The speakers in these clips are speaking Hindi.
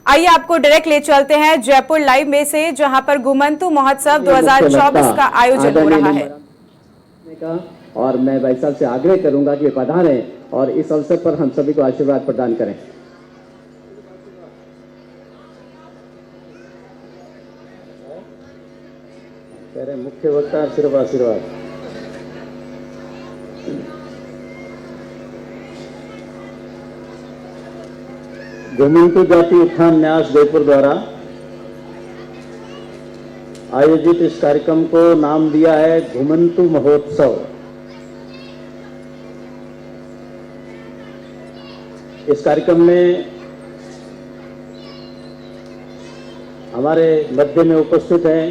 आइए आपको डायरेक्ट ले चलते हैं जयपुर लाइव में से, जहां पर घुमंतु महोत्सव 2024 का आयोजन हो रहा है। और मैं भाई साहब से आग्रह करूंगा कि पधारें और इस अवसर पर हम सभी को आशीर्वाद प्रदान करें। कह रहे मुख्य वक्ता सिर्फ आशीर्वाद। घुमंतु जाति उत्थान न्यास जयपुर द्वारा आयोजित इस कार्यक्रम को नाम दिया है घुमंतु महोत्सव। इस कार्यक्रम में हमारे मध्य में उपस्थित हैं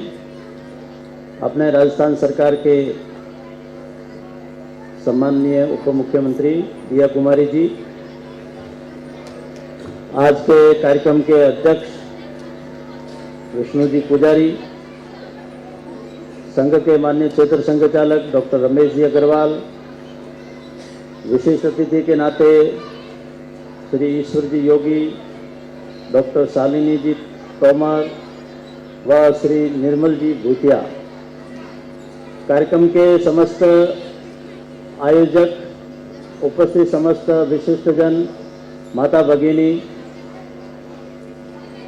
अपने राजस्थान सरकार के सम्माननीय उप मुख्यमंत्री दिया कुमारी जी, आज के कार्यक्रम के अध्यक्ष विष्णु जी पुजारी, संघ के माननीय क्षेत्र संघचालक डॉक्टर रमेश जी अग्रवाल, विशेष अतिथि के नाते श्री ईश्वर जी योगी, डॉक्टर शालिनी जी तोमर व श्री निर्मल जी भूतिया, कार्यक्रम के समस्त आयोजक, उपस्थित समस्त विशिष्टजन, माता भगिनी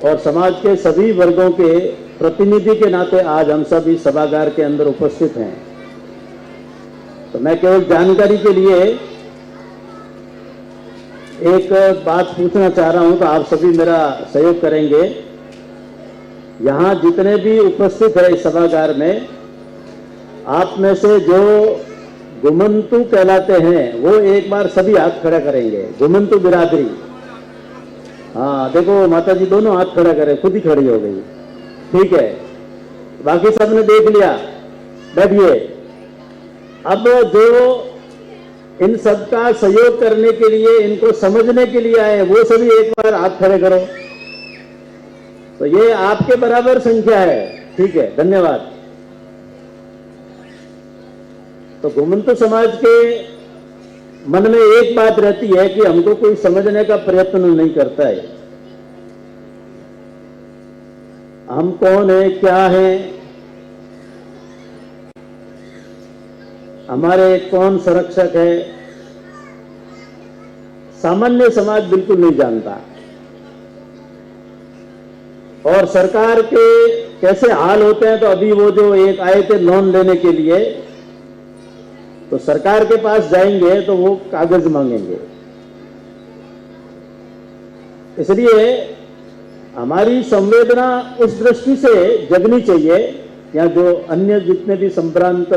और समाज के सभी वर्गों के प्रतिनिधि के नाते आज हम सब इस सभागार के अंदर उपस्थित हैं। तो मैं केवल जानकारी के लिए एक बात पूछना चाह रहा हूं, तो आप सभी मेरा सहयोग करेंगे। यहां जितने भी उपस्थित है इस सभागार में, आप में से जो घुमंतु कहलाते हैं वो एक बार सभी हाथ खड़ा करेंगे। घुमंतु बिरादरी, हाँ देखो माता जी दोनों हाथ खड़ा करें, खुद ही खड़ी हो गई, ठीक है। बाकी सबने देख लिया, बैठिए। अब जो इन सबका सहयोग करने के लिए, इनको समझने के लिए आए, वो सभी एक बार हाथ खड़े करो। तो ये आपके बराबर संख्या है, ठीक है, धन्यवाद। तो घुमंतु समाज के मन में एक बात रहती है कि हमको कोई समझने का प्रयत्न नहीं करता है। हम कौन है, क्या है, हमारे कौन संरक्षक है, सामान्य समाज बिल्कुल नहीं जानता। और सरकार के कैसे हाल होते हैं, तो अभी वो जो एक आए थे लोन लेने के लिए, तो सरकार के पास जाएंगे तो वो कागज मांगेंगे। इसलिए हमारी संवेदना उस दृष्टि से जगनी चाहिए, या जो अन्य जितने भी संभ्रांत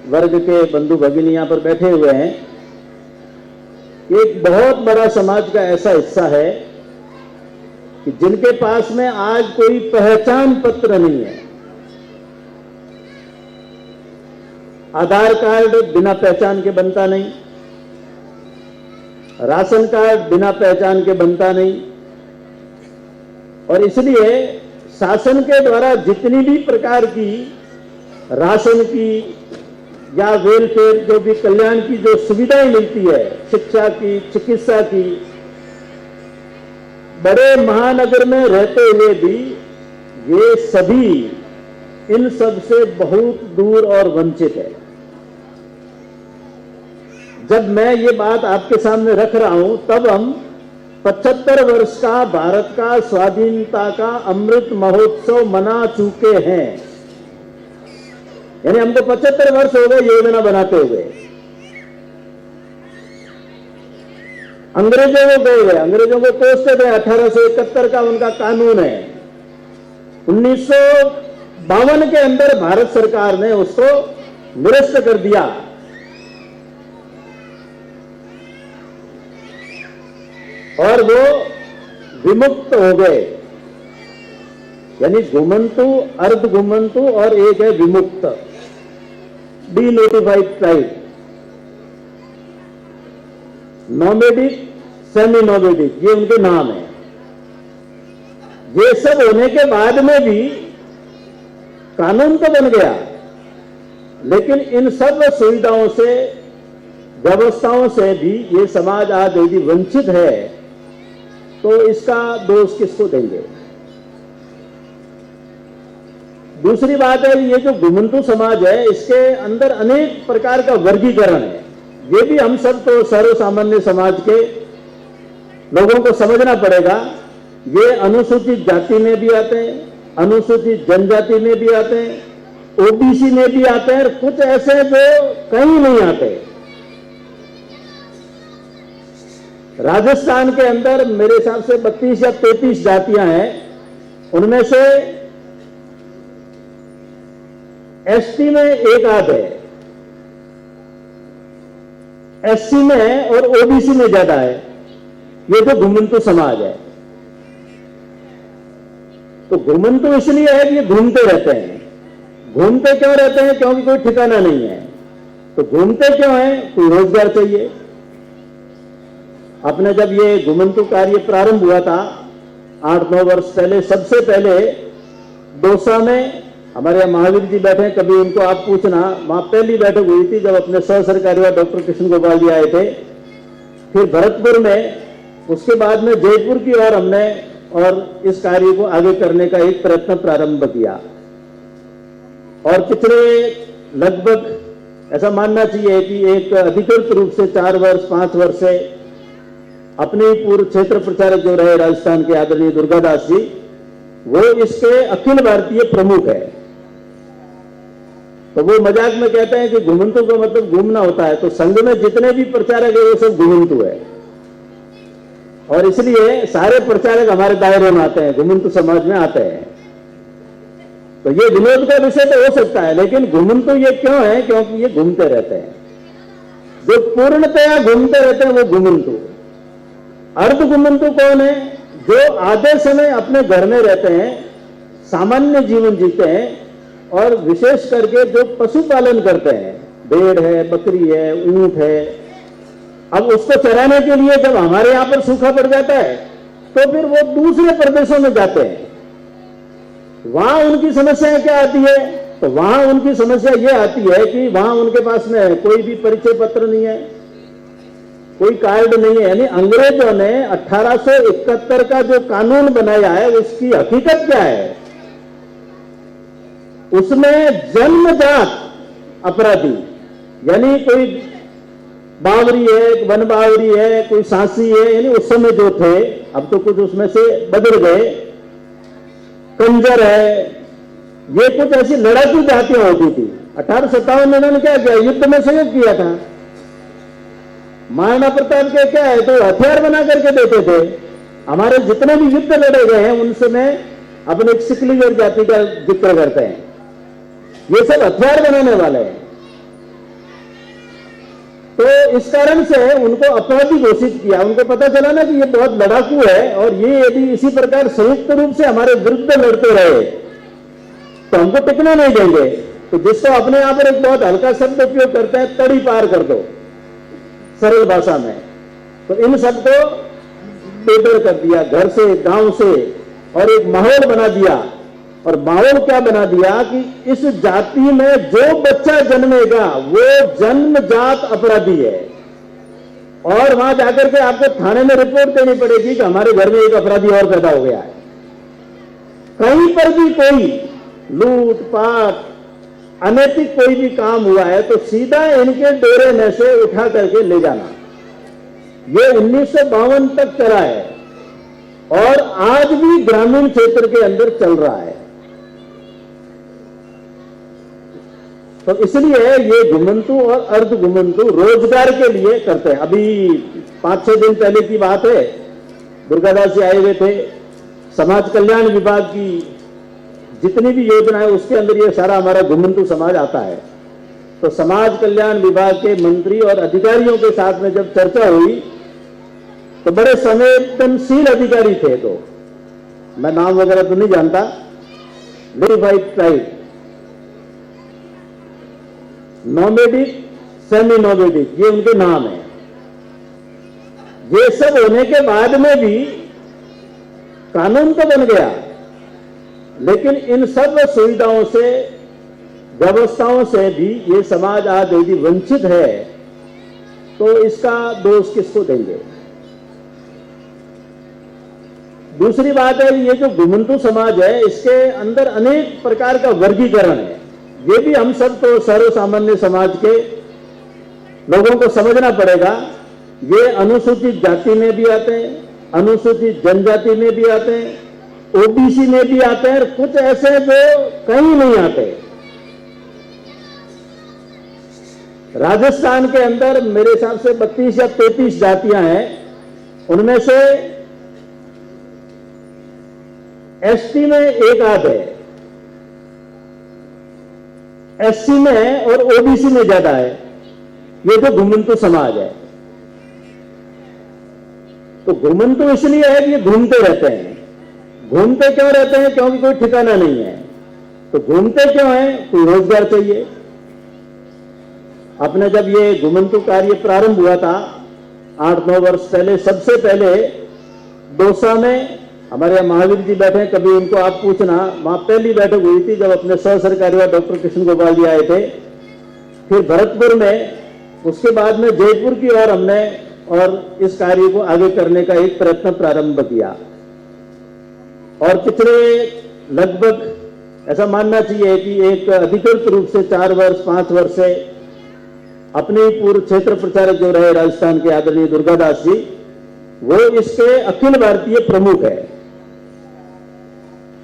वर्ग के बंधु भगिनी यहां पर बैठे हुए हैं, एक बहुत बड़ा समाज का ऐसा हिस्सा है कि जिनके पास में आज कोई पहचान पत्र नहीं है। आधार कार्ड बिना पहचान के बनता नहीं, राशन कार्ड बिना पहचान के बनता नहीं। और इसलिए शासन के द्वारा जितनी भी प्रकार की राशन की या वेलफेयर, जो भी कल्याण की जो सुविधाएं मिलती है, शिक्षा की, चिकित्सा की, बड़े महानगर में रहते हुए भी ये सभी इन सब से बहुत दूर और वंचित है। जब मैं ये बात आपके सामने रख रहा हूं, तब हम 75 वर्ष का भारत का स्वाधीनता का अमृत महोत्सव मना चुके हैं। यानी हमको 75 वर्ष हो गए योजना बनाते हुए। अंग्रेजों को गए हुए, अंग्रेजों को कोसते थे। 1871 का उनका कानून है। 1952 के अंदर भारत सरकार ने उसको निरस्त कर दिया। और वो विमुक्त हो गए, यानी घुमंतु, अर्ध घुमंतु और एक है विमुक्त, denotified tribe, nomadic, semi nomadic, ये उनके नाम है। ये सब होने के बाद में भी कानून तो बन गया, लेकिन इन सब सुविधाओं से, व्यवस्थाओं से भी ये समाज आज यदि वंचित है, तो इसका दोष किसको देंगे? दूसरी बात है, ये जो घुमंतू समाज है इसके अंदर अनेक प्रकार का वर्गीकरण है। ये भी हम सब तो सर्व सामान्य समाज के लोगों को समझना पड़ेगा। ये अनुसूचित जाति में भी आते हैं, अनुसूचित जनजाति में भी आते हैं, ओबीसी में भी आते हैं, और कुछ ऐसे जो कहीं नहीं आते। राजस्थान के अंदर मेरे हिसाब से 32 या 33 जातियां हैं, उनमें से एसटी में एक आध है, एससी में है और ओबीसी में ज्यादा है। ये जो घुमंतू समाज है, तो घुमंतू इसलिए है कि ये घूमते रहते हैं। घूमते क्यों रहते हैं? क्योंकि कोई ठिकाना नहीं है। तो घूमते क्यों है? कोई रोजगार चाहिए। अपने जब ये घुमंतू कार्य प्रारंभ हुआ था 8-9 वर्ष पहले, सबसे पहले दौसा में हमारे यहाँ महावीर जी बैठे हैं, कभी इनको आप पूछना, वहां पहली बैठक हुई थी जब अपने सह सरकारी डॉक्टर कृष्ण गोपाल जी आए थे। फिर भरतपुर में, उसके बाद में जयपुर की ओर हमने और इस कार्य को आगे करने का एक प्रयत्न प्रारंभ किया। और पिछले लगभग ऐसा मानना चाहिए कि एक अधिकृत रूप से 4 वर्ष 5 वर्ष से अपने पूर्व क्षेत्र प्रचारक जो रहे राजस्थान के आदरणीय दुर्गादास जी, वो इसके अखिल भारतीय प्रमुख है। तो वो मजाक में कहते हैं कि घुमंतू का मतलब घूमना होता है। तो संघ में जितने भी प्रचारक है वो सब घुमंतू है, और इसलिए सारे प्रचारक हमारे दायरे में आते हैं, घुमंतू समाज में आते हैं। तो ये विनोद का विषय तो हो सकता है, लेकिन घुमंतू ये क्यों है? क्योंकि ये घूमते रहते हैं। जो पूर्णतया घूमते रहते हैं वो घुमंतू। अर्ध घुमंतू कौन है? जो आधे समय अपने घर में रहते हैं, सामान्य जीवन जीते हैं, और विशेष करके जो पशुपालन करते हैं, भेड़ है, बकरी है, ऊंट है, अब उसको चराने के लिए जब हमारे यहां पर सूखा पड़ जाता है तो फिर वो दूसरे प्रदेशों में जाते हैं। वहां उनकी समस्या क्या आती है? तो वहां उनकी समस्या ये आती है कि वहां उनके पास में कोई भी परिचय पत्र नहीं है, कोई कार्ड नहीं है। यानी अंग्रेजों ने 1871 का जो कानून बनाया है उसकी हकीकत क्या है? उसमें जन्मजात अपराधी, यानी कोई बावरी है, वन बावरी है, कोई सांसी है, यानी उस समय जो थे, अब तो कुछ उसमें से बदल गए, कंजर है, ये कुछ ऐसी लड़ाकू जातियां होती थी। 1857 में इन्होंने क्या किया? युद्ध में सहयोग किया था। महाराणा प्रताप के क्या है, तो हथियार बना करके देते थे। हमारे जितने भी युद्ध लड़े गए हैं उनमें अपने एक सिकलीगर जाति का जिक्र करते हैं। ये सब हथियार बनाने वाले हैं। तो इस कारण से उनको अपराधी घोषित किया। उनको पता चला ना कि ये बहुत लड़ाकू है, और ये यदि इसी प्रकार संयुक्त रूप से हमारे विरुद्ध लड़ते रहे तो हमको टिकने नहीं देंगे। तो जिसको अपने यहां पर एक बहुत हल्का शब्द उपयोग करते हैं, तड़ी पार कर दो, सरल भाषा में। तो इन सबको बेदर कर दिया, घर से, गांव से, और एक माहौल बना दिया। और माहौल क्या बना दिया कि इस जाति में जो बच्चा जन्मेगा वो जन्मजात अपराधी है, और वहां जाकर के आपको थाने में रिपोर्ट देनी पड़ेगी कि हमारे घर में एक अपराधी और पैदा हो गया है। कहीं पर भी कोई लूट पाट, अनैतिक कोई भी काम हुआ है तो सीधा इनके डेरे में से उठा करके ले जाना। ये 1952 तक चला है, और आज भी ग्रामीण क्षेत्र के अंदर चल रहा है। तो इसलिए ये घुमंतू और अर्ध घुमंतू रोजगार के लिए करते हैं। अभी 5-6 दिन पहले की बात है, दुर्गादास जी आए हुए थे। समाज कल्याण विभाग की जितनी भी योजना है उसके अंदर ये सारा हमारा घुमंतू समाज आता है। तो समाज कल्याण विभाग के मंत्री और अधिकारियों के साथ में जब चर्चा हुई तो बड़े संवेदनशील अधिकारी थे। तो मैं नाम वगैरह तो नहीं जानता, verified tribe, nomadic, semi nomadic, ये उनके नाम है। ये सब होने के बाद में भी कानून तो बन गया, लेकिन इन सब सुविधाओं से, व्यवस्थाओं से भी ये समाज आज यदि वंचित है तो इसका दोष किसको देंगे? दूसरी बात है, ये जो घुमंतू समाज है इसके अंदर अनेक प्रकार का वर्गीकरण है। ये भी हम सब तो सर्व सामान्य समाज के लोगों को समझना पड़ेगा। ये अनुसूचित जाति में भी आते हैं, अनुसूचित जनजाति में भी आते हैं, ओबीसी में भी आते हैं, और कुछ ऐसे जो कहीं नहीं आते। राजस्थान के अंदर मेरे हिसाब से 32 या 33 जातियां हैं। उनमें से एसटी में एक आध है, एससी में है और ओबीसी में ज्यादा है। ये जो घुमंतू समाज है, तो घुमंतू इसलिए है कि ये घूमते रहते हैं। घूमते क्यों रहते हैं? क्योंकि कोई ठिकाना नहीं है। तो घूमते क्यों है? कोई रोजगार चाहिए। अपने जब ये घुमंतू कार्य प्रारंभ हुआ था 8-9 वर्ष पहले, सबसे पहले दौसा में हमारे यहाँ महावीर जी बैठे हैं, कभी उनको आप पूछना, वहां पहली बैठक हुई थी जब अपने सह सरकारी डॉक्टर कृष्ण गोपाल जी आए थे। फिर भरतपुर में, उसके बाद में जयपुर की ओर हमने और इस कार्य को आगे करने का एक प्रयत्न प्रारंभ किया। और पिछले लगभग ऐसा मानना चाहिए कि एक अधिकृत रूप से 4 वर्ष 5 वर्ष से अपने पूर्व क्षेत्र प्रचारक जो रहे राजस्थान के आदरणीय दुर्गादास जी, वो इसके अखिल भारतीय प्रमुख है।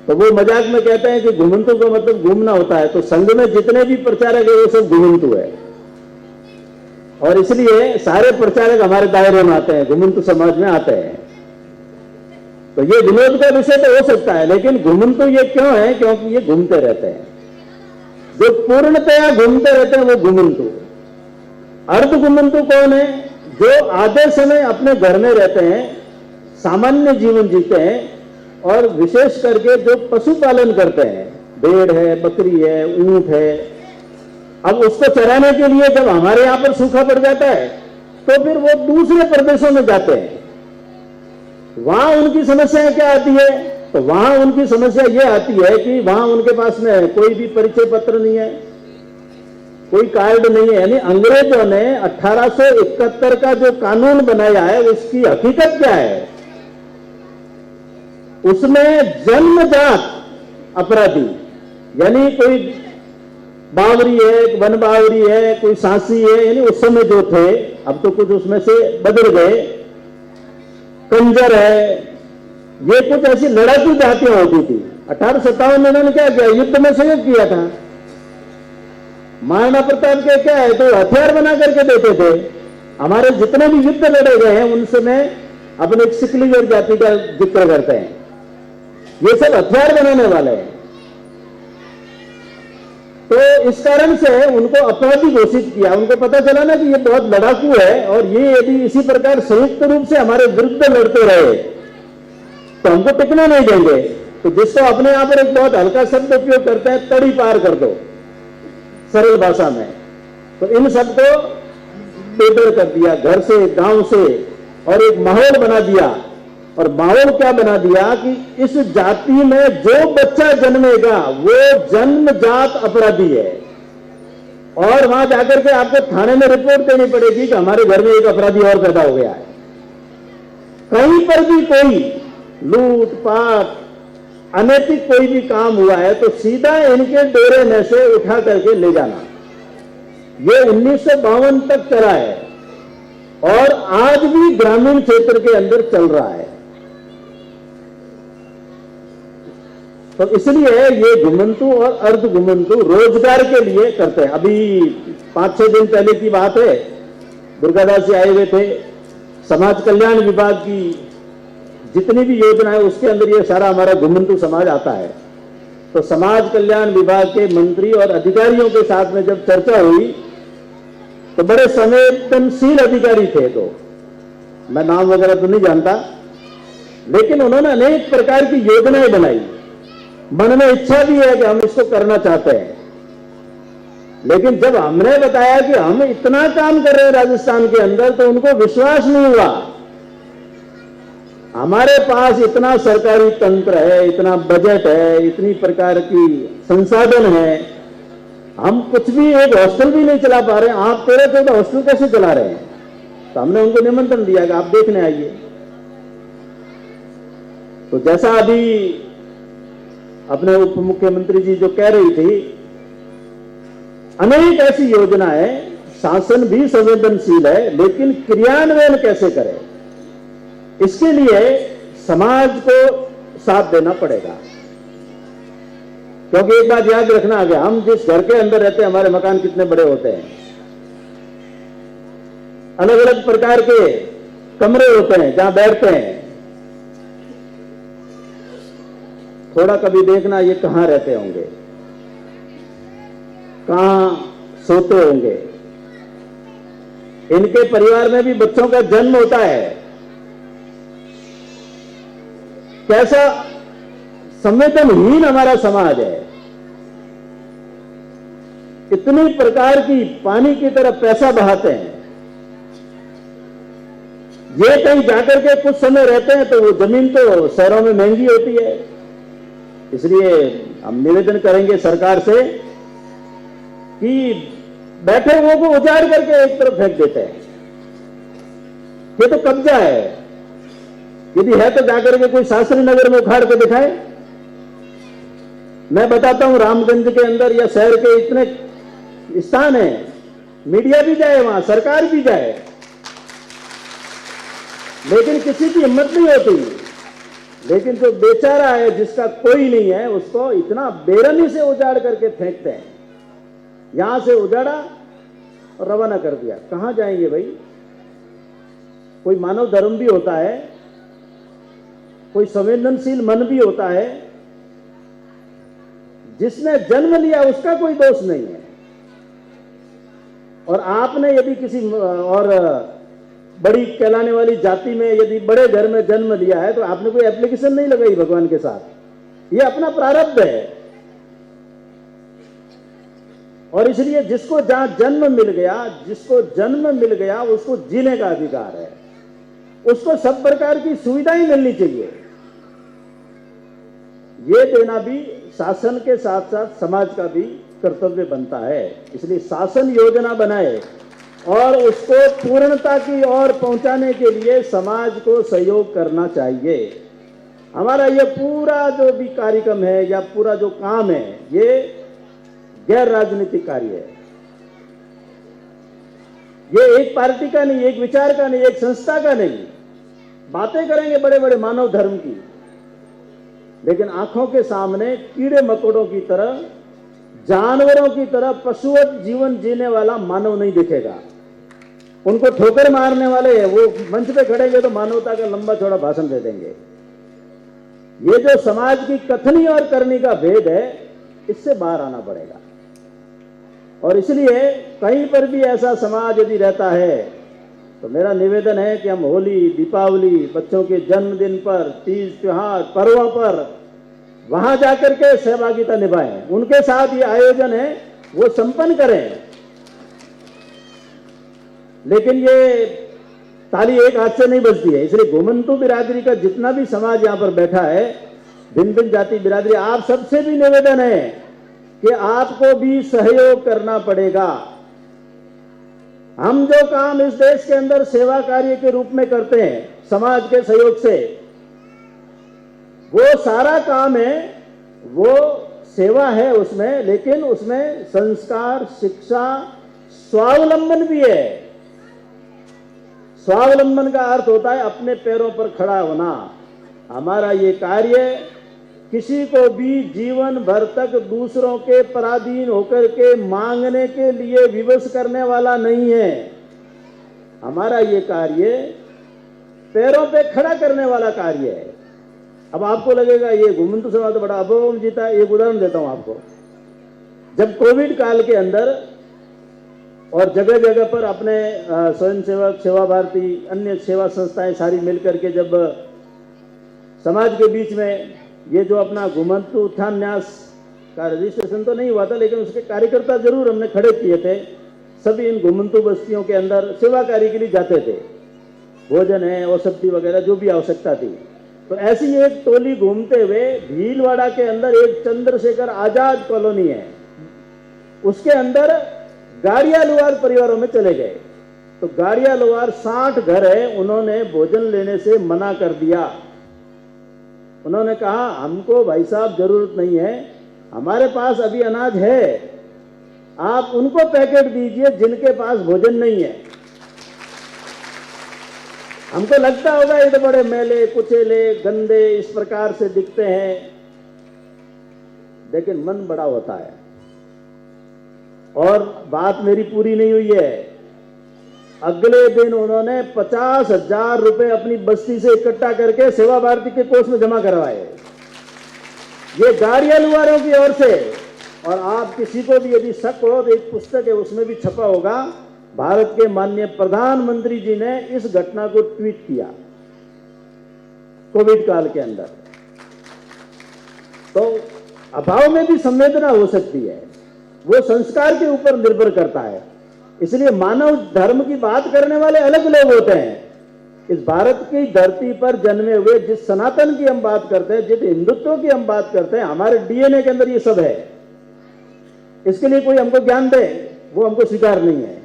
तो वो मजाक में कहते हैं कि घुमंतू का मतलब घूमना होता है। तो संघ में जितने भी प्रचारक है वो सब घुमंतू है, और इसलिए सारे प्रचारक हमारे दायरे में आते हैं, घुमंतू समाज में आते हैं। तो ये विनोद का विषय तो हो सकता है, लेकिन घुमंतू ये क्यों है? क्योंकि ये घूमते रहते हैं। जो पूर्णतया घूमते रहते हैं वो घुमंतू। अर्ध घुमंतू कौन है? जो आधे समय अपने घर में रहते हैं, सामान्य जीवन जीते हैं, और विशेष करके जो पशुपालन करते हैं, भेड़ है, बकरी है, ऊंट है। अब उसको चराने के लिए जब हमारे यहां पर सूखा पड़ जाता है तो फिर वो दूसरे प्रदेशों में जाते हैं। वहां उनकी समस्या क्या आती है? तो वहां उनकी समस्या ये आती है कि वहां उनके पास में कोई भी परिचय पत्र नहीं है, कोई कार्ड नहीं है। यानी अंग्रेजों ने 1871 का जो कानून बनाया है उसकी हकीकत क्या है? उसमें जन्मजात अपराधी, यानी कोई बावरी है, वन बावरी है, कोई सांसी है, यानी उस समय जो थे, अब तो कुछ उसमें से बदल गए, कंजर है, ये कुछ ऐसी लड़ाकू जातियां होती थी। 1857 में इन्होंने क्या किया? युद्ध में सहयोग किया था। महाराणा प्रताप के क्या है तो हथियार बना करके देते थे। हमारे जितने भी युद्ध लड़े गए हैं उनसे में अपने एक सिकलीगर जाति का जिक्र करते हैं। ये सब हथियार बनाने वाले हैं। तो इस कारण से उनको अपराधी घोषित किया। उनको पता चला ना कि ये बहुत लड़ाकू है, और ये यदि इसी प्रकार संयुक्त रूप से हमारे विरुद्ध लड़ते रहे तो हमको टिकने नहीं देंगे। तो जिसको अपने यहां पर एक बहुत हल्का शब्द उपयोग करते हैं, तड़ी पार कर दो, सरल भाषा में। तो इन सबको बेदर कर दिया, घर से, गांव से, और एक माहौल बना दिया। और माहौल क्या बना दिया कि इस जाति में जो बच्चा जन्मेगा वो जन्मजात अपराधी है, और वहां जाकर के आपको थाने में रिपोर्ट देनी पड़ेगी कि हमारे घर में एक अपराधी और पैदा हो गया है। कहीं पर भी कोई लूटपाट, अनैतिक कोई भी काम हुआ है तो सीधा इनके डेरे में से उठा करके ले जाना। ये 1952 तक चला है, और आज भी ग्रामीण क्षेत्र के अंदर चल रहा है। तो इसलिए ये घुमंतू और अर्ध घुमंतू रोजगार के लिए करते हैं। अभी 5-6 दिन पहले की बात है, दुर्गादास जी आए हुए थे। समाज कल्याण विभाग की जितनी भी योजना है उसके अंदर ये सारा हमारा घुमंतू समाज आता है। तो समाज कल्याण विभाग के मंत्री और अधिकारियों के साथ में जब चर्चा हुई तो बड़े संवेदनशील अधिकारी थे। तो मैं नाम वगैरह तो नहीं जानता, लेकिन उन्होंने अनेक प्रकार की योजनाएं बनाई। मन में इच्छा भी है कि हम इसको करना चाहते हैं, लेकिन जब हमने बताया कि हम इतना काम कर रहे हैं राजस्थान के अंदर, तो उनको विश्वास नहीं हुआ। हमारे पास इतना सरकारी तंत्र है, इतना बजट है, इतनी प्रकार की संसाधन है, हम कुछ भी, एक हॉस्टल भी नहीं चला पा रहे हैं, आप 13-14 हॉस्टल कैसे चला रहे हैं? तो हमने उनको निमंत्रण दिया कि आप देखने आइए। तो जैसा अभी अपने उप मुख्यमंत्री जी जो कह रही थी, अनेक ऐसी योजनाएं, शासन भी संवेदनशील है, लेकिन क्रियान्वयन कैसे करें, इसके लिए समाज को साथ देना पड़ेगा। क्योंकि एक बात याद रखना है, हम जिस घर के अंदर रहते हैं, हमारे मकान कितने बड़े होते हैं, अलग अलग प्रकार के कमरे होते हैं जहां बैठते हैं। थोड़ा कभी देखना ये कहां रहते होंगे, कहां सोते होंगे। इनके परिवार में भी बच्चों का जन्म होता है। कैसा संवेदनहीन हमारा समाज है। इतनी प्रकार की पानी की तरह पैसा बहाते हैं। ये कहीं जाकर के कुछ समय रहते हैं तो वो जमीन तो शहरों में महंगी होती है। इसलिए हम निवेदन करेंगे सरकार से कि बैठे हुए को उजाड़ करके एक तरफ फेंक देते हैं। ये तो कब्जा है। यदि है तो जाकर के कोई शास्त्री नगर में उखाड़ के दिखाए। मैं बताता हूं, रामगंज के अंदर या शहर के इतने स्थान है, मीडिया भी जाए वहां, सरकार भी जाए, लेकिन किसी की हिम्मत नहीं होती। लेकिन जो बेचारा है, जिसका कोई नहीं है, उसको इतना बेरहमी से उजाड़ करके फेंकते हैं। यहां से उजाड़ा और रवाना कर दिया। कहां जाएंगे भाई? कोई मानव धर्म भी होता है, कोई संवेदनशील मन भी होता है। जिसने जन्म लिया उसका कोई दोष नहीं है। और आपने यदि किसी और बड़ी कहलाने वाली जाति में, यदि बड़े घर में जन्म लिया है, तो आपने कोई एप्लीकेशन नहीं लगाई भगवान के साथ। ये अपना प्रारब्ध है। और इसलिए जिसको जहां जन्म मिल गया, उसको जीने का अधिकार है। उसको सब प्रकार की सुविधाएं मिलनी चाहिए। ये देना भी शासन के साथ साथ समाज का भी कर्तव्य बनता है। इसलिए शासन योजना बनाए और उसको पूर्णता की ओर पहुंचाने के लिए समाज को सहयोग करना चाहिए। हमारा ये पूरा जो भी कार्यक्रम है या पूरा जो काम है, ये गैर राजनीतिक कार्य है। ये एक पार्टी का नहीं, एक विचार का नहीं, एक संस्था का नहीं। बातें करेंगे बड़े बड़े मानव धर्म की, लेकिन आंखों के सामने कीड़े मकोड़ों की तरह, जानवरों की तरह पशुवत जीवन जीने वाला मानव नहीं दिखेगा। उनको ठोकर मारने वाले वो मंच पे खड़ेंगे तो मानवता का लंबा चौड़ा भाषण दे देंगे। ये जो समाज की कथनी और करनी का भेद है, इससे बाहर आना पड़ेगा। और इसलिए कहीं पर भी ऐसा समाज यदि रहता है, तो मेरा निवेदन है कि हम होली, दीपावली, बच्चों के जन्मदिन पर, तीज त्योहार, पर्वों पर वहां जाकर के सहभागिता निभाएं। उनके साथ ये आयोजन है वो संपन्न करें। लेकिन ये ताली एक हाथ से नहीं बजती है। इसलिए घुमंतू बिरादरी का जितना भी समाज यहां पर बैठा है, भिन्न भिन्न जाति बिरादरी, आप सबसे भी निवेदन है कि आपको भी सहयोग करना पड़ेगा। हम जो काम इस देश के अंदर सेवा कार्य के रूप में करते हैं समाज के सहयोग से, वो सारा काम है, वो सेवा है उसमें, लेकिन उसमें संस्कार, शिक्षा, स्वावलंबन भी है। स्वावलंबन का अर्थ होता है अपने पैरों पर खड़ा होना। हमारा ये कार्य किसी को भी जीवन भर तक दूसरों के पराधीन होकर के मांगने के लिए विवश करने वाला नहीं है। हमारा ये कार्य पैरों पे खड़ा करने वाला कार्य है। अब आपको लगेगा ये घुमंतू समाज तो बड़ा अभव जीता है। एक उदाहरण देता हूं आपको। जब कोविड काल के अंदर और जगह जगह पर अपने स्वयंसेवक, सेवा भारती, अन्य सेवा संस्थाएं सारी मिलकर के जब समाज के बीच में ये जो अपना घुमंतू उत्थान न्यास का रजिस्ट्रेशन तो नहीं हुआ था, लेकिन उसके कार्यकर्ता जरूर हमने खड़े किए थे। सभी इन घुमंतू बस्तियों के अंदर सेवा कार्य के लिए जाते थे। भोजन है, औषधि वगैरह जो भी आवश्यकता थी। तो ऐसी एक टोली घूमते हुए भीलवाड़ा के अंदर एक चंद्रशेखर आजाद कॉलोनी है, उसके अंदर गाड़िया लुहार परिवारों में चले गए। तो गाड़िया लुहार 60 घर है, उन्होंने भोजन लेने से मना कर दिया। उन्होंने कहा हमको भाई साहब जरूरत नहीं है, हमारे पास अभी अनाज है, आप उनको पैकेट दीजिए जिनके पास भोजन नहीं है। हमको लगता होगा ये तो बड़े मैले कुचेले गंदे इस प्रकार से दिखते हैं, लेकिन मन बड़ा होता है। और बात मेरी पूरी नहीं हुई है, अगले दिन उन्होंने 50,000 रुपए अपनी बस्ती से इकट्ठा करके सेवा भारती के कोष में जमा करवाए, ये गाड़ियाल वालों की ओर से। और आप किसी को भी यदि शक हो तो एक पुस्तक है, उसमें भी छपा होगा, भारत के माननीय प्रधानमंत्री जी ने इस घटना को ट्वीट किया कोविड काल के अंदर। तो अभाव में भी संवेदना हो सकती है, वो संस्कार के ऊपर निर्भर करता है। इसलिए मानव धर्म की बात करने वाले अलग लोग होते हैं। इस भारत की धरती पर जन्मे हुए जिस सनातन की हम बात करते हैं, जिस हिंदुत्व की हम बात करते हैं, हमारे डीएनए के अंदर ये सब है। इसके लिए कोई हमको ज्ञान दे वो हमको स्वीकार नहीं है।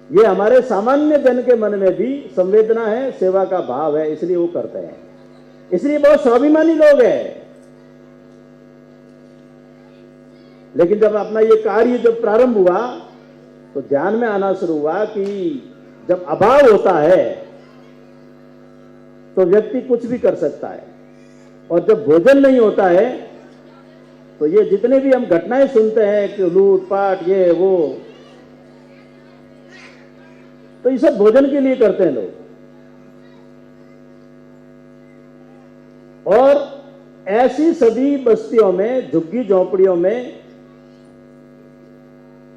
ये हमारे सामान्य जन के मन में भी संवेदना है, सेवा का भाव है, इसलिए वो करते हैं। इसलिए बहुत स्वाभिमानी लोग हैं। लेकिन जब अपना ये कार्य जब प्रारंभ हुआ तो ध्यान में आना शुरू हुआ कि जब अभाव होता है तो व्यक्ति कुछ भी कर सकता है, और जब भोजन नहीं होता है तो ये जितने भी हम घटनाएं सुनते हैं कि लूटपाट ये वो, तो ये सब भोजन के लिए करते हैं लोग। और ऐसी सभी बस्तियों में, झुग्गी झोंपड़ियों में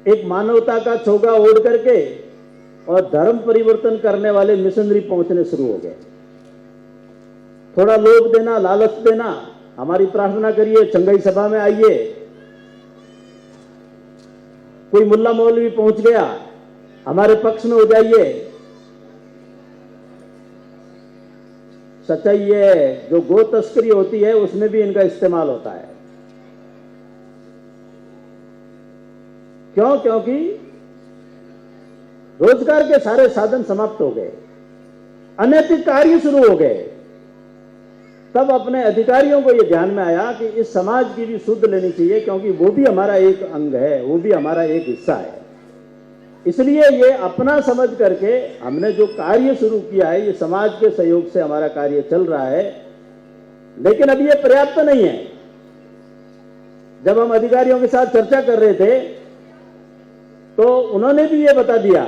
एक मानवता का चोगा ओढ़ करके और धर्म परिवर्तन करने वाले मिशनरी पहुंचने शुरू हो गए। थोड़ा लोभ देना, लालच देना, हमारी प्रार्थना करिए, चंगई सभा में आइए। कोई मुल्ला मौलवी पहुंच गया, हमारे पक्ष में हो जाइए। सच्चाई है, जो गो तस्करी होती है उसमें भी इनका इस्तेमाल होता है। क्यों? क्योंकि रोजगार के सारे साधन समाप्त हो गए, अनैतिक कार्य शुरू हो गए। तब अपने अधिकारियों को यह ध्यान में आया कि इस समाज की भी शुद्ध लेनी चाहिए, क्योंकि वो भी हमारा एक अंग है, वो भी हमारा एक हिस्सा है। इसलिए ये अपना समझ करके हमने जो कार्य शुरू किया है, ये समाज के सहयोग से हमारा कार्य चल रहा है। लेकिन अब ये पर्याप्त नहीं है। जब हम अधिकारियों के साथ चर्चा कर रहे थे तो उन्होंने भी ये बता दिया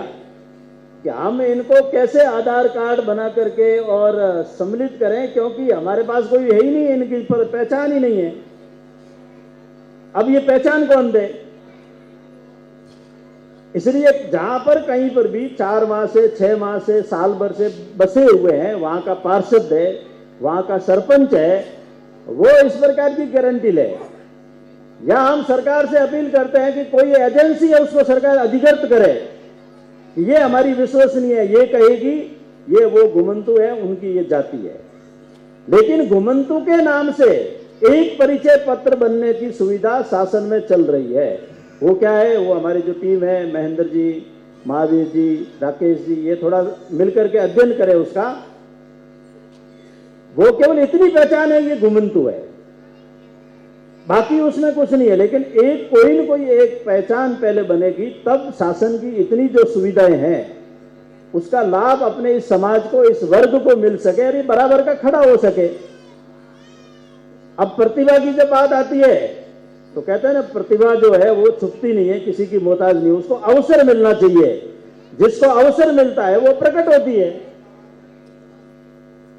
कि हम इनको कैसे आधार कार्ड बना करके और सम्मिलित करें, क्योंकि हमारे पास कोई है ही नहीं, इनकी पर पहचान ही नहीं है। अब ये पहचान कौन दे? इसलिए जहां पर कहीं पर भी 4 माह से 6 माह से साल भर से बसे हुए हैं, वहां का पार्षद है, वहां का सरपंच है, वो इस प्रकार की गारंटी ले। या हम सरकार से अपील करते हैं कि कोई एजेंसी है उसको सरकार अधिकृत करे, ये हमारी विश्वसनीय है, ये कहेगी ये वो घुमंतु है, उनकी ये जाति है। लेकिन घुमंतु के नाम से एक परिचय पत्र बनने की सुविधा शासन में चल रही है। वो क्या है? वो हमारी जो टीम है, महेंद्र जी, महावीर जी, राकेश जी, ये थोड़ा मिलकर के अध्ययन करें उसका। वो केवल इतनी पहचान है ये घुमंतु है, बाकी उसमें कुछ नहीं है। लेकिन एक कोई न कोई एक पहचान पहले बनेगी, तब शासन की इतनी जो सुविधाएं हैं उसका लाभ अपने इस समाज को, इस वर्ग को मिल सके और ये बराबर का खड़ा हो सके। अब प्रतिभा की जब बात आती है तो कहते हैं ना, प्रतिभा जो है वो छुपती नहीं है, किसी की मोहताज नहीं, उसको अवसर मिलना चाहिए। जिसको अवसर मिलता है वो प्रकट होती है।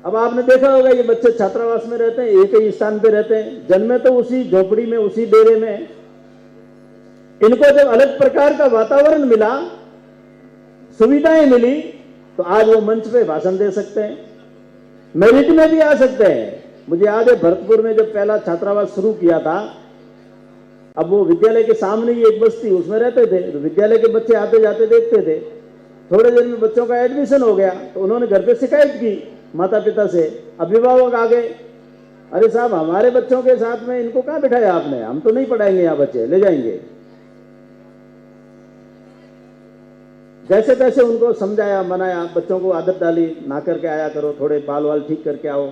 अब आपने देखा होगा ये बच्चे छात्रावास में रहते हैं, एक ही स्थान पे रहते हैं, जन्मे तो उसी झोपड़ी में, उसी डेरे में। इनको जब अलग प्रकार का वातावरण मिला, सुविधाएं मिली, तो आज वो मंच पे भाषण दे सकते हैं, मेरिट में भी आ सकते हैं। मुझे याद है भरतपुर में जब पहला छात्रावास शुरू किया था, अब वो विद्यालय के सामने ही एक बस्ती, उसमें रहते थे, तो विद्यालय के बच्चे आते जाते देखते थे। थोड़े दिन में बच्चों का एडमिशन हो गया, तो उन्होंने घर पे शिकायत की माता पिता से। अभिभावक आ गए, अरे साहब हमारे बच्चों के साथ में इनको कहां बिठाया आपने, हम तो नहीं पढ़ाएंगे, यहाँ बच्चे ले जाएंगे। जैसे तैसे उनको समझाया, मनाया, बच्चों को आदत डाली, ना करके आया करो, थोड़े बाल वाल ठीक करके आओ।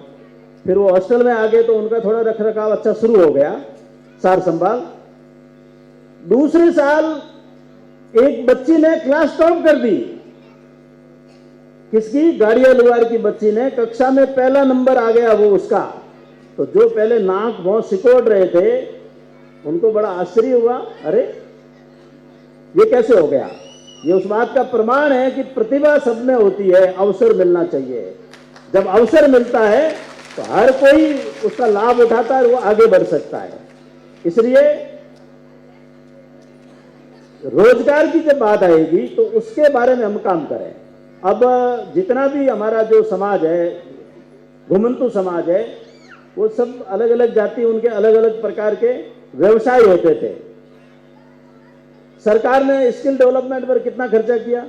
फिर वो हॉस्टल में आ गए तो उनका थोड़ा रख रखाव अच्छा शुरू हो गया, सार संभाल। दूसरे साल एक बच्ची ने क्लास टॉप कर दी। किसकी? गाड़िया लुवार की बच्ची ने कक्षा में पहला नंबर आ गया वो उसका। तो जो पहले नाक बहुत सिकोड़ रहे थे उनको बड़ा आश्चर्य हुआ, अरे ये कैसे हो गया। ये उस बात का प्रमाण है कि प्रतिभा सब में होती है, अवसर मिलना चाहिए। जब अवसर मिलता है तो हर कोई उसका लाभ उठाता है, वो आगे बढ़ सकता है। इसलिए रोजगार की जब बात आएगी तो उसके बारे में हम काम करें। अब जितना भी हमारा जो समाज है, घुमंतु समाज है, वो सब अलग अलग जाति, उनके अलग अलग प्रकार के व्यवसाय होते थे। सरकार ने स्किल डेवलपमेंट पर कितना खर्चा किया?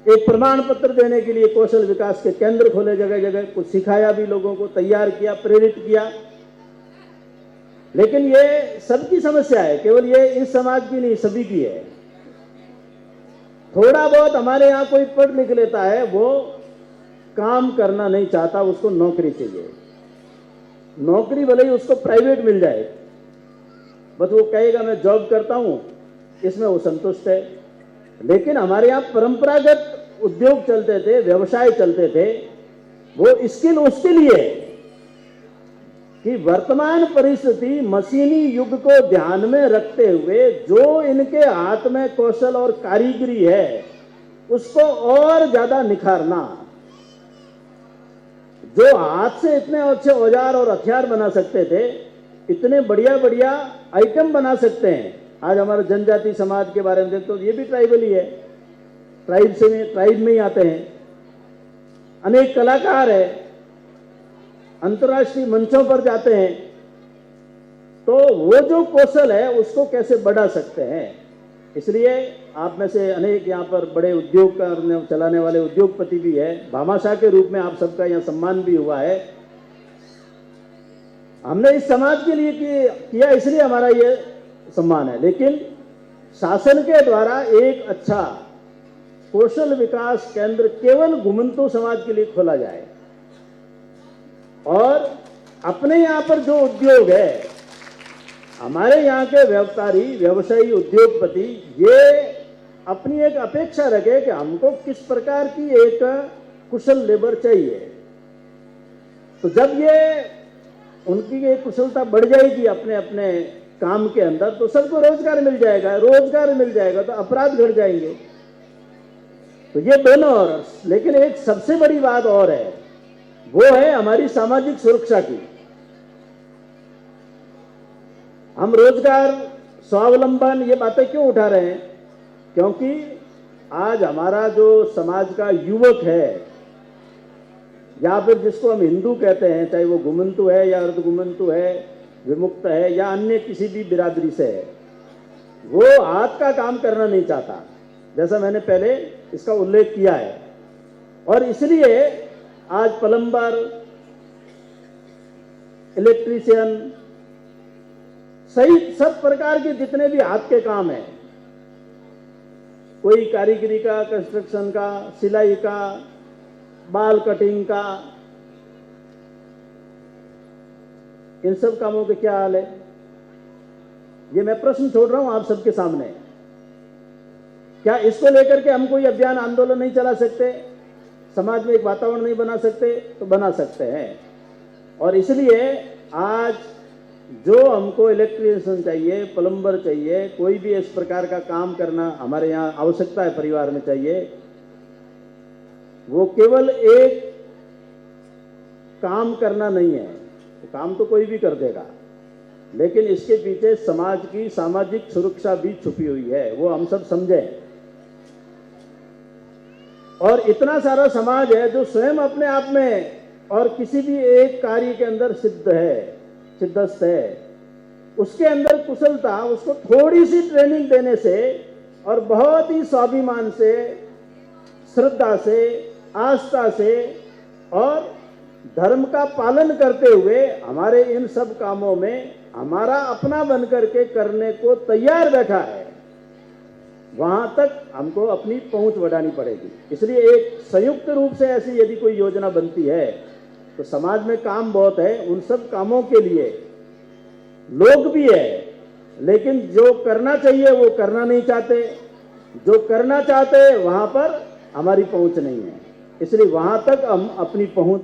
एक प्रमाण पत्र देने के लिए कौशल विकास के केंद्र खोले जगह जगह, कुछ सिखाया भी, लोगों को तैयार किया, प्रेरित किया। लेकिन ये सबकी समस्या है, केवल ये इस समाज की नहीं, सभी की है। थोड़ा बहुत हमारे यहाँ कोई पढ़ लिख लेता है, वो काम करना नहीं चाहता, उसको नौकरी चाहिए। नौकरी भले ही उसको प्राइवेट मिल जाए, बस वो कहेगा मैं जॉब करता हूं, इसमें वो संतुष्ट है। लेकिन हमारे यहाँ परंपरागत उद्योग चलते थे, व्यवसाय चलते थे, वो स्किल उसके लिए कि वर्तमान परिस्थिति मशीनी युग को ध्यान में रखते हुए जो इनके हाथ में कौशल और कारीगरी है उसको और ज्यादा निखारना। जो हाथ से इतने अच्छे औजार और हथियार बना सकते थे, इतने बढ़िया बढ़िया आइटम बना सकते हैं। आज हमारे जनजाति समाज के बारे में देखते तो ये भी ट्राइबल ही है, ट्राइब में ही आते हैं। अनेक कलाकार है, अंतर्राष्ट्रीय मंचों पर जाते हैं। तो वो जो कौशल है उसको कैसे बढ़ा सकते हैं। इसलिए आप में से अनेक यहाँ पर बड़े उद्योग करने चलाने वाले उद्योगपति भी है, भामाशाह के रूप में आप सबका यहाँ सम्मान भी हुआ है। हमने इस समाज के लिए किया, इसलिए हमारा ये सम्मान है। लेकिन शासन के द्वारा एक अच्छा कौशल विकास केंद्र केवल घुमंतु समाज के लिए खोला जाए और अपने यहाँ पर जो उद्योग है, हमारे यहाँ के व्यापारी, व्यवसायी, उद्योगपति ये अपनी एक अपेक्षा रखे कि हमको किस प्रकार की एक कुशल लेबर चाहिए। तो जब ये उनकी ये कुशलता बढ़ जाएगी अपने अपने काम के अंदर, तो सबको रोजगार मिल जाएगा। रोजगार मिल जाएगा तो अपराध घट जाएंगे। तो ये दोनों और, लेकिन एक सबसे बड़ी बात और है, वो है हमारी सामाजिक सुरक्षा की। हम रोजगार, स्वावलंबन, ये बातें क्यों उठा रहे हैं? क्योंकि आज हमारा जो समाज का युवक है, या फिर जिसको हम हिंदू कहते हैं, चाहे वो घुमंतु है या अर्धघुमंतु है, विमुक्त है या अन्य किसी भी बिरादरी से है, वो हाथ का काम करना नहीं चाहता, जैसा मैंने पहले इसका उल्लेख किया है। और इसलिए आज प्लम्बर, इलेक्ट्रीशियन सहित सब प्रकार के जितने भी हाथ के काम हैं, कोई कारीगरी का, कंस्ट्रक्शन का, सिलाई का, बाल कटिंग का, इन सब कामों के क्या हाल है? ये मैं प्रश्न छोड़ रहा हूं आप सबके सामने। क्या इसको लेकर के हम कोई अभियान, आंदोलन नहीं चला सकते? समाज में एक वातावरण नहीं बना सकते? तो बना सकते हैं। और इसलिए आज जो हमको इलेक्ट्रीशियन चाहिए, प्लम्बर चाहिए, कोई भी इस प्रकार का काम करना हमारे यहाँ आवश्यकता है, परिवार में चाहिए, वो केवल एक काम करना नहीं है। काम तो कोई भी कर देगा, लेकिन इसके पीछे समाज की सामाजिक सुरक्षा भी छुपी हुई है, वो हम सब समझें। और इतना सारा समाज है जो स्वयं अपने आप में और किसी भी एक कार्य के अंदर सिद्धस्त है, उसके अंदर कुशलता, उसको थोड़ी सी ट्रेनिंग देने से और बहुत ही स्वाभिमान से, श्रद्धा से, आस्था से और धर्म का पालन करते हुए हमारे इन सब कामों में हमारा अपना बनकर के करने को तैयार बैठा है, वहां तक हमको अपनी पहुंच बढ़ानी पड़ेगी। इसलिए एक संयुक्त रूप से ऐसी यदि कोई योजना बनती है तो समाज में काम बहुत है, उन सब कामों के लिए लोग भी है, लेकिन जो करना चाहिए वो करना नहीं चाहते, जो करना चाहते वहां पर हमारी पहुंच नहीं है, इसलिए वहां तक हम अपनी पहुंच